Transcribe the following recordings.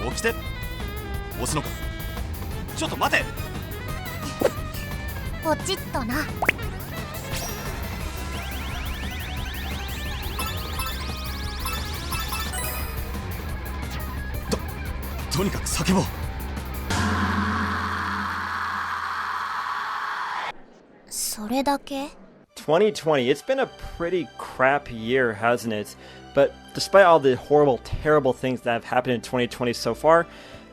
こう来て押すのか。ちょっと待て。ポチッとな。とにかく叫ぼう。それだけ？ 2020, it's been a pretty crap year, hasn't it? But despite all the horrible, terrible things that have happened in 2020 so far,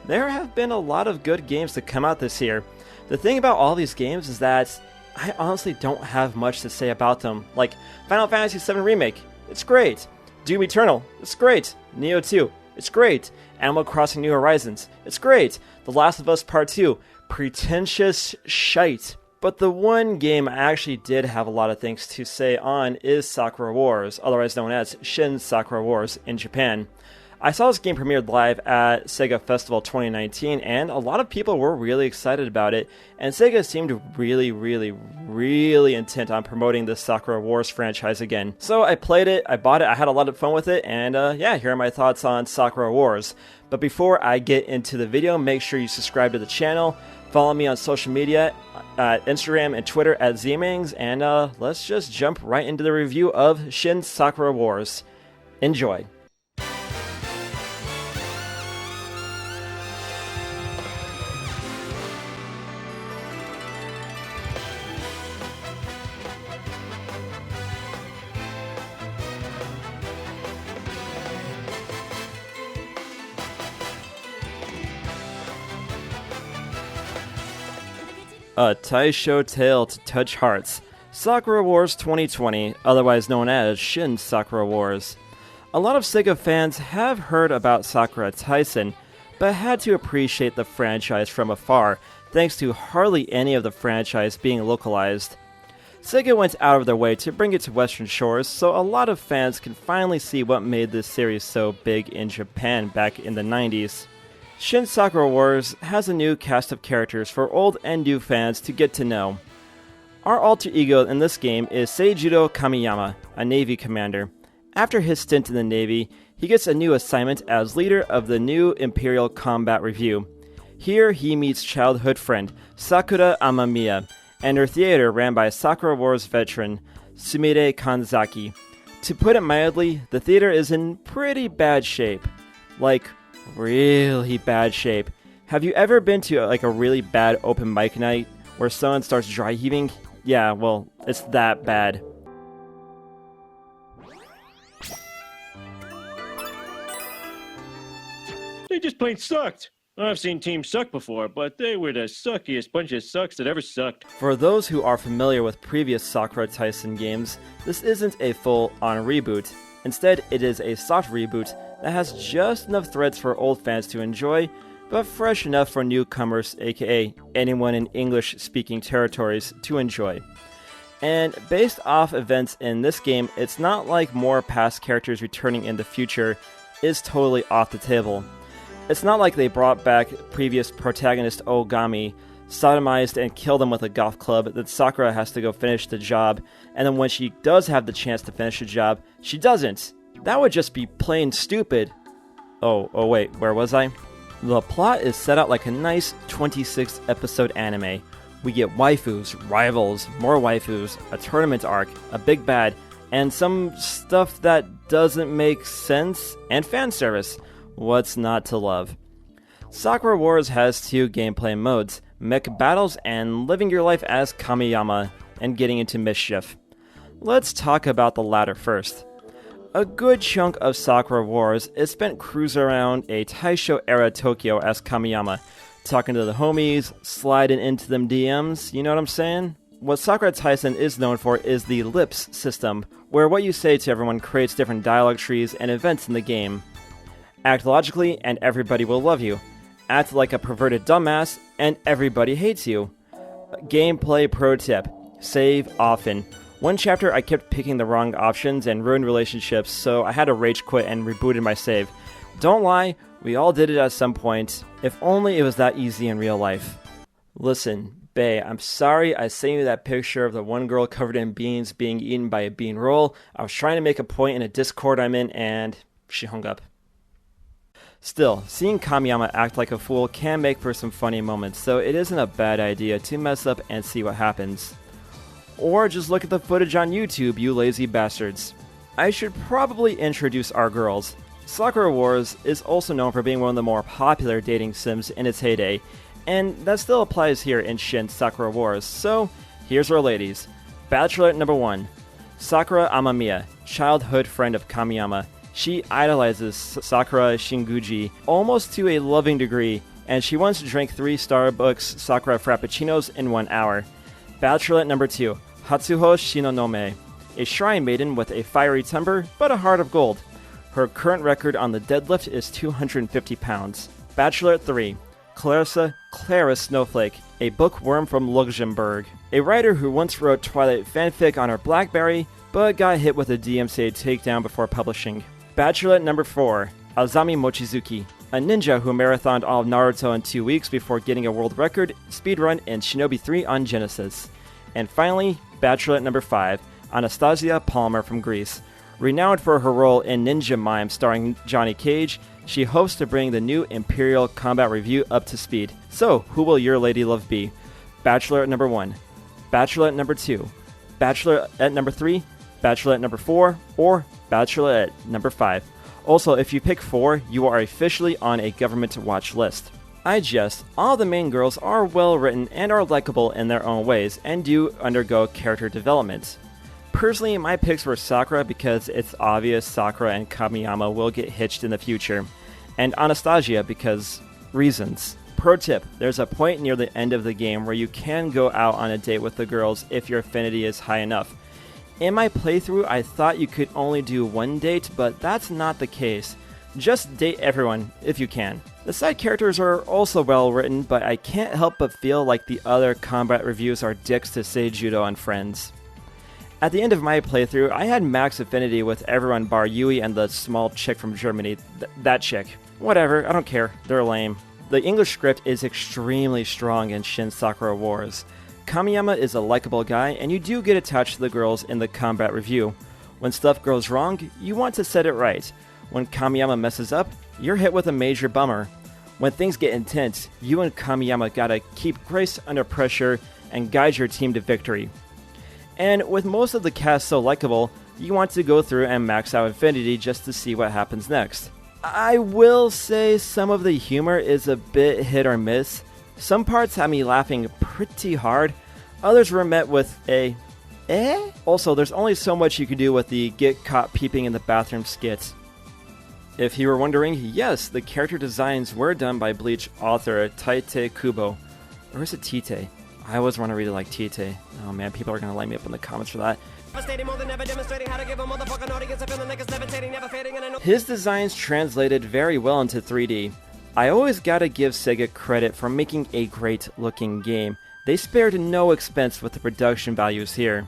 there have been a lot of good games to come out this year. The thing about all these games is that I honestly don't have much to say about them. Like Final Fantasy VII Remake, it's great. Doom Eternal, it's great. Neo 2, it's great. Animal Crossing New Horizons, it's great. The Last of Us Part 2, pretentious shite. But the one game I actually did have a lot of things to say on is Sakura Wars, otherwise known as Shin Sakura Wars in Japan. I saw this game premiered live at Sega Festival 2019, and a lot of people were really excited about it, and Sega seemed really intent on promoting the Sakura Wars franchise again. So I played it, I bought it, I had a lot of fun with it, and yeah, here are my thoughts on Sakura Wars. But before I get into the video, make sure you subscribe to the channel, follow me on social media, at Instagram and Twitter at Zmings, and let's just jump right into the review of Shin Sakura Wars. Enjoy. A Taisho tale to touch hearts. Sakura Wars 2020, otherwise known as Shin Sakura Wars. A lot of Sega fans have heard about Sakura Taisen, but had to appreciate the franchise from afar, thanks to hardly any of the franchise being localized. Sega went out of their way to bring it to Western shores, so a lot of fans can finally see what made this series so big in Japan back in the 90s. Shin Sakura Wars has a new cast of characters for old and new fans to get to know. Our alter ego in this game is Seijiro Kamiyama, a Navy commander. After his stint in the Navy, he gets a new assignment as leader of the new Imperial Combat Review. Here he meets childhood friend Sakura Amamiya, and her theater ran by Sakura Wars veteran Sumire Kanzaki. To put it mildly, the theater is in pretty bad shape. Like, really bad shape. Have you ever been to like a really bad open mic night where someone starts dry heaving? Yeah, well, it's that bad. They just plain sucked. I've seen teams suck before, but they were the suckiest bunch of sucks that ever sucked. For those who are familiar with previous Sakura Taisen games, this isn't a full-on reboot. Instead, it is a soft reboot that has just enough threads for old fans to enjoy, but fresh enough for newcomers, aka anyone in English-speaking territories, to enjoy. And based off events in this game, it's not like more past characters returning in the future is totally off the table. It's not like they brought back previous protagonist Ogami, sodomized and killed him with a golf club, that Sakura has to go finish the job, and then when she does have the chance to finish the job, she doesn't. That would just be plain stupid. Oh wait, where was I? The plot is set out like a nice 26 episode anime. We get waifus, rivals, more waifus, a tournament arc, a big bad, and some stuff that doesn't make sense, and fan service. What's not to love? Sakura Wars has two gameplay modes, mech battles and living your life as Kamiyama and getting into mischief. Let's talk about the latter first. A good chunk of Sakura Wars is spent cruising around a Taisho-era Tokyo as Kamiyama, talking to the homies, sliding into them DMs, you know what I'm saying? What Sakura Taisen is known for is the Lips system, where what you say to everyone creates different dialogue trees and events in the game. Act logically and everybody will love you. Act like a perverted dumbass and everybody hates you. Gameplay pro tip: save often. One chapter I kept picking the wrong options and ruined relationships, so I had to rage quit and rebooted my save. Don't lie, we all did it at some point. If only it was that easy in real life. Listen, bae, I'm sorry I sent you that picture of the one girl covered in beans being eaten by a bean roll. I was trying to make a point in a Discord I'm in and she hung up. Still, seeing Kamiyama act like a fool can make for some funny moments, so it isn't a bad idea to mess up and see what happens. Or just look at the footage on YouTube, you lazy bastards. I should probably introduce our girls. Sakura Wars is also known for being one of the more popular dating sims in its heyday, and that still applies here in Shin Sakura Wars, so here's our ladies. Bachelorette number 1, Sakura Amamiya, childhood friend of Kamiyama. She idolizes Sakura Shinguji almost to a loving degree, and she once drank 3 Starbucks Sakura Frappuccinos in 1 hour. Bachelorette number 2, Hatsuho Shinonome, a shrine maiden with a fiery temper but a heart of gold. Her current record on the deadlift is 250 pounds. Bachelorette 3, Clara Snowflake, a bookworm from Luxembourg, a writer who once wrote Twilight fanfic on her BlackBerry, but got hit with a DMCA takedown before publishing. Bachelorette number 4, Azami Mochizuki, a ninja who marathoned all of Naruto in 2 weeks before getting a world record speedrun in Shinobi 3 on Genesis. And finally, Bachelorette number 5, Anastasia Palmer from Greece. Renowned for her role in Ninja Mime starring Johnny Cage, she hopes to bring the new Imperial Combat Review up to speed. So, who will your lady love be? Bachelorette number 1, Bachelorette number 2, Bachelorette number 3, Bachelorette number 4, or Bachelorette number 5. Also, if you pick 4, you are officially on a government watch list. I jest, all the main girls are well written and are likable in their own ways, and do undergo character development. Personally, my picks were Sakura because it's obvious Sakura and Kamiyama will get hitched in the future, and Anastasia because reasons. Pro tip, there's a point near the end of the game where you can go out on a date with the girls if your affinity is high enough. In my playthrough, I thought you could only do 1 date, but that's not the case. Just date everyone, if you can. The side characters are also well written, but I can't help but feel like the other combat reviews are dicks to Seijudo and friends. At the end of my playthrough, I had max affinity with everyone bar Yui and the small chick from Germany. That chick. Whatever, I don't care. They're lame. The English script is extremely strong in Shin Sakura Wars. Kamiyama is a likable guy, and you do get attached to the girls in the combat review. When stuff goes wrong, you want to set it right. When Kamiyama messes up, you're hit with a major bummer. When things get intense, you and Kamiyama gotta keep grace under pressure and guide your team to victory. And with most of the cast so likable, you want to go through and max out Infinity just to see what happens next. I will say some of the humor is a bit hit or miss. Some parts had me laughing pretty hard, others were met with a eh? Also, there's only so much you can do with the get caught peeping in the bathroom skit. If you were wondering, yes, the character designs were done by Bleach author Taite Kubo. Or is it Tite? I always want to read it like Tite. Oh man, people are going to light me up in the comments for that. His designs translated very well into 3D. I always gotta give Sega credit for making a great looking game. They spared no expense with the production values here.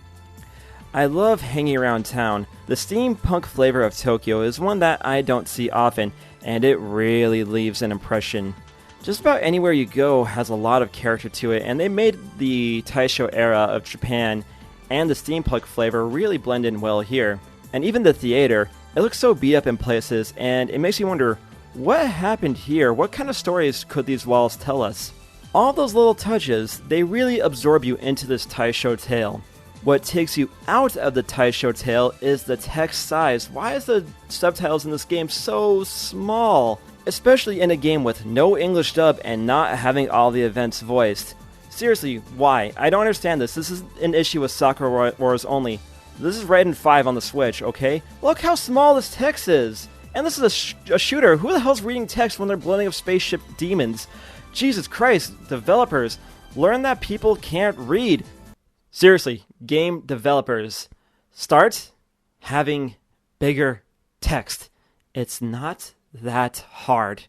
I love hanging around town. The steampunk flavor of Tokyo is one that I don't see often, and it really leaves an impression. Just about anywhere you go has a lot of character to it, and they made the Taisho era of Japan and the steampunk flavor really blend in well here. And even the theater, it looks so beat up in places, and it makes you wonder, what happened here? What kind of stories could these walls tell us? All those little touches, they really absorb you into this Taisho tale. What takes you out of the Taisho tale is the text size. Why is the subtitles in this game so small? Especially in a game with no English dub and not having all the events voiced. Seriously, why? I don't understand this. This is an issue with Sakura Wars only. This is Raiden 5 on the Switch, okay? Look how small this text is! And this is a shooter. Who the hell's reading text when they're blending up spaceship demons? Jesus Christ, developers, learn that people can't read. Seriously, game developers, start having bigger text. It's not that hard.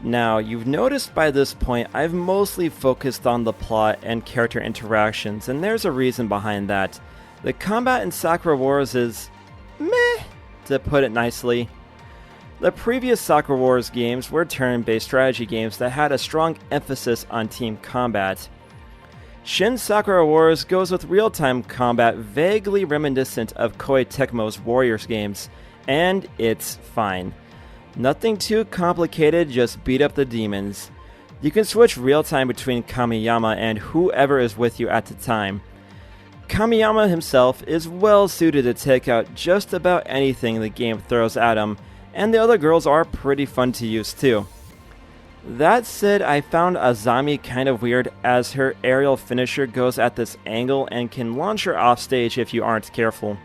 Now, you've noticed by this point, I've mostly focused on the plot and character interactions, and there's a reason behind that. The combat in Sakura Wars is meh, to put it nicely. The previous Sakura Wars games were turn-based strategy games that had a strong emphasis on team combat. Shin Sakura Wars goes with real-time combat vaguely reminiscent of Koei Tecmo's Warriors games, and it's fine. Nothing too complicated, just beat up the demons. You can switch real time between Kamiyama and whoever is with you at the time. Kamiyama himself is well suited to take out just about anything the game throws at him, and the other girls are pretty fun to use too. That said, I found Azami kind of weird as her aerial finisher goes at this angle and can launch her off stage if you aren't careful.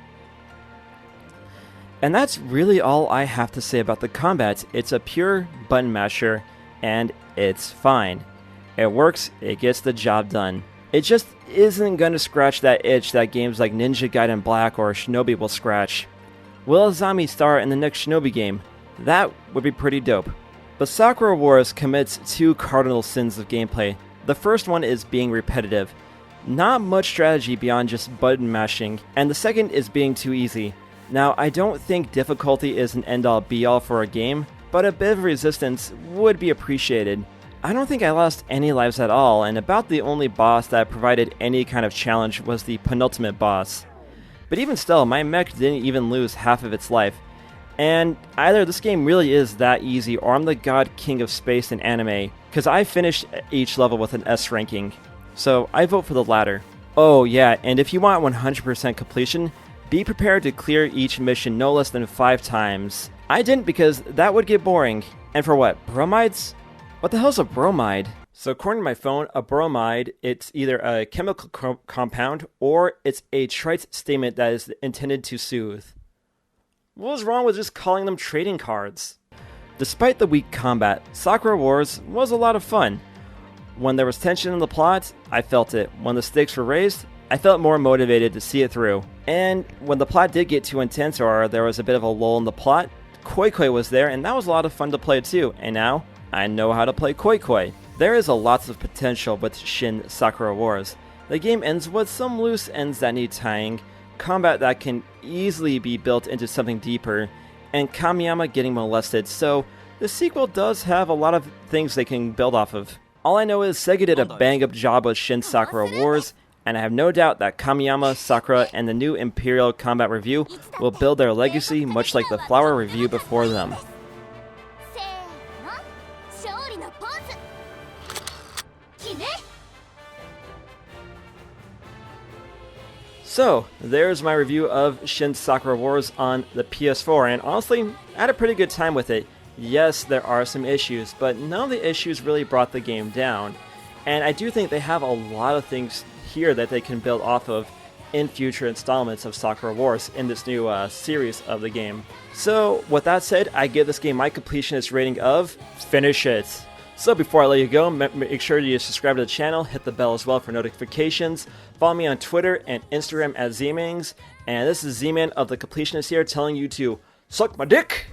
And that's really all I have to say about the combat. It's a pure button masher, and it's fine. It works, it gets the job done. It just isn't gonna scratch that itch that games like Ninja Gaiden Black or Shinobi will scratch. Will Azami star in the next Shinobi game? That would be pretty dope. But Sakura Wars commits two cardinal sins of gameplay. The first one is being repetitive. Not much strategy beyond just button mashing, and the second is being too easy. Now, I don't think difficulty is an end-all be-all for a game, but a bit of resistance would be appreciated. I don't think I lost any lives at all, and about the only boss that provided any kind of challenge was the penultimate boss. But even still, my mech didn't even lose half of its life. And either this game really is that easy, or I'm the god king of space in anime, because I finished each level with an S ranking. So I vote for the latter. Oh yeah, and if you want 100% completion, be prepared to clear each mission no less than 5 times. I didn't because that would get boring. And for what, bromides? What the hell's a bromide? So according to my phone, a bromide, it's either a chemical compound or it's a trite statement that is intended to soothe. What was wrong with just calling them trading cards? Despite the weak combat, Sakura Wars was a lot of fun. When there was tension in the plot, I felt it. When the stakes were raised, I felt more motivated to see it through. And when the plot did get too intense or there was a bit of a lull in the plot, Koi Koi was there and that was a lot of fun to play too. And now, I know how to play Koi Koi. There is a lot of potential with Shin Sakura Wars. The game ends with some loose ends that need tying, combat that can easily be built into something deeper, and Kamiyama getting molested, so the sequel does have a lot of things they can build off of. All I know is Sega did a bang-up job with Shin Sakura Wars, and I have no doubt that Kamiyama, Sakura, and the new Imperial Combat Review will build their legacy much like the Flower Review before them. So, there's my review of Shin Sakura Wars on the PS4, and honestly, I had a pretty good time with it. Yes, there are some issues, but none of the issues really brought the game down. And I do think they have a lot of things here that they can build off of in future installments of Sakura Wars in this new series of the game. So, with that said, I give this game my completionist rating of finish it. So before I let you go, make sure you subscribe to the channel, hit the bell as well for notifications, follow me on Twitter and Instagram at Zmings, and this is Z-Man of the Completionist here telling you to suck my dick!